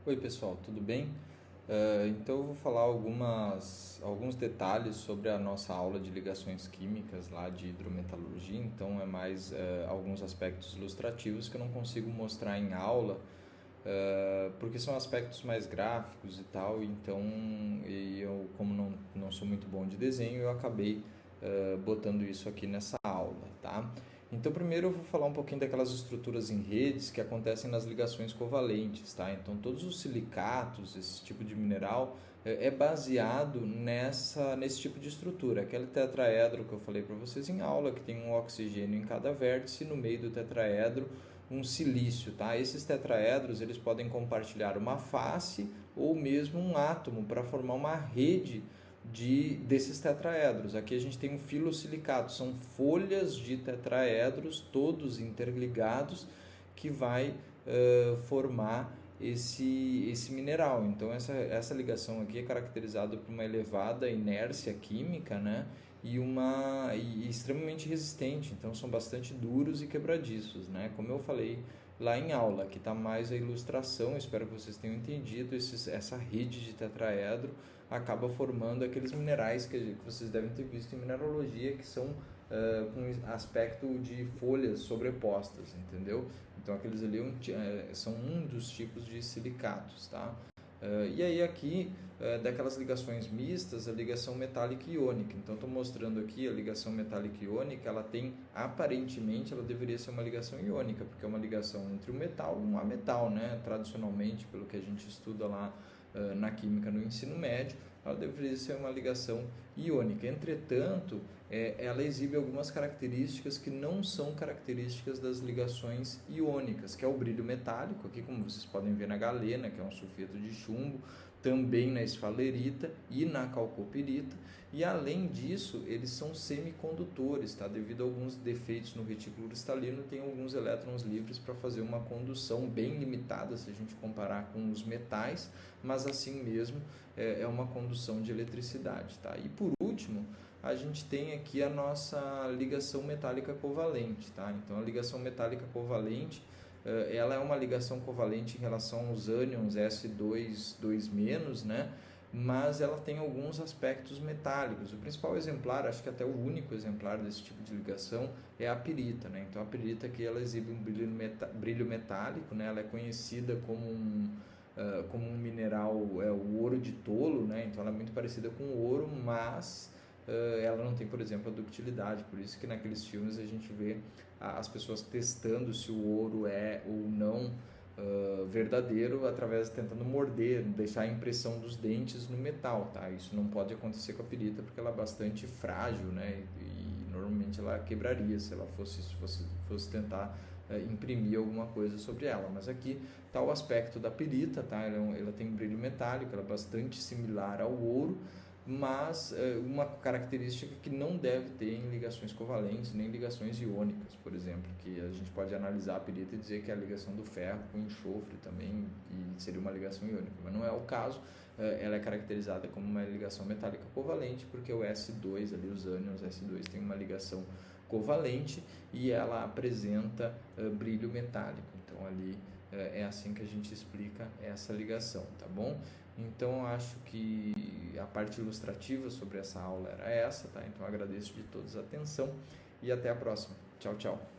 Oi pessoal, tudo bem? Então eu vou falar alguns detalhes sobre a nossa aula de ligações químicas lá de hidrometalurgia. Então é mais alguns aspectos ilustrativos que eu não consigo mostrar em aula, porque são aspectos mais gráficos e tal. Então eu, como não sou muito bom de desenho, eu acabei botando isso aqui nessa aula, tá? Então, primeiro eu vou falar um pouquinho daquelas estruturas em redes que acontecem nas ligações covalentes, tá? Então, todos os silicatos, esse tipo de mineral, é baseado nesse tipo de estrutura. Aquele tetraedro que eu falei para vocês em aula, que tem um oxigênio em cada vértice, e no meio do tetraedro um silício, tá? Esses tetraedros, eles podem compartilhar uma face ou mesmo um átomo para formar uma rede desses tetraedros. Aqui a gente tem um filosilicato, são folhas de tetraedros, todos interligados, que vai formar esse mineral. Então essa ligação aqui é caracterizada por uma elevada inércia química, né? E extremamente resistente, então são bastante duros e quebradiços, né? Como eu falei lá em aula, aqui está mais a ilustração, espero que vocês tenham entendido. Essa rede de tetraedro acaba formando aqueles minerais que vocês devem ter visto em mineralogia, que são com aspecto de folhas sobrepostas, entendeu? Então aqueles ali são um dos tipos de silicatos, tá? E aí aqui, daquelas ligações mistas, a ligação metálica e iônica. Então estou mostrando aqui a ligação metálica e iônica, aparentemente ela deveria ser uma ligação iônica, porque é uma ligação entre um metal e um ametal, né? Tradicionalmente, pelo que a gente estuda lá na química no ensino médio, ela deveria ser uma ligação iônica. Entretanto, ela exibe algumas características que não são características das ligações iônicas, que é o brilho metálico, aqui como vocês podem ver na galena, que é um sulfeto de chumbo, também na esfalerita e na calcopirita, e além disso, eles são semicondutores, tá? Devido a alguns defeitos no retículo cristalino, tem alguns elétrons livres para fazer uma condução bem limitada, se a gente comparar com os metais, mas assim mesmo é uma condução de eletricidade, tá? E por último, a gente tem aqui a nossa ligação metálica covalente, tá? Então a ligação metálica covalente, ela é uma ligação covalente em relação aos ânions S2, 2-, né? Mas ela tem alguns aspectos metálicos. O principal exemplar, acho que até o único exemplar desse tipo de ligação, é a pirita, né? Então a pirita aqui ela exibe um brilho metálico, né? Ela é conhecida como um mineral, o ouro de tolo, né? Então ela é muito parecida com o ouro, mas ela não tem, por exemplo, a ductilidade. Por isso que naqueles filmes a gente vê as pessoas testando se o ouro é ou não verdadeiro, através tentando morder, deixar a impressão dos dentes no metal, tá? Isso não pode acontecer com a pirita porque ela é bastante frágil, né? E normalmente ela quebraria se ela fosse tentar imprimir alguma coisa sobre ela. Mas aqui está o aspecto da pirita, tá? Ela tem um brilho metálico, ela é bastante similar ao ouro, mas uma característica que não deve ter em ligações covalentes nem ligações iônicas, por exemplo, que a gente pode analisar a pirita e dizer que é a ligação do ferro com enxofre também, e seria uma ligação iônica, mas não é o caso. Ela é caracterizada como uma ligação metálica covalente porque o S2, ali, os ânions S2 tem uma ligação covalente e ela apresenta brilho metálico. Então ali é assim que a gente explica essa ligação, tá bom? Então eu acho que a parte ilustrativa sobre essa aula era essa, tá? Então eu agradeço de todos a atenção e até a próxima. Tchau, tchau.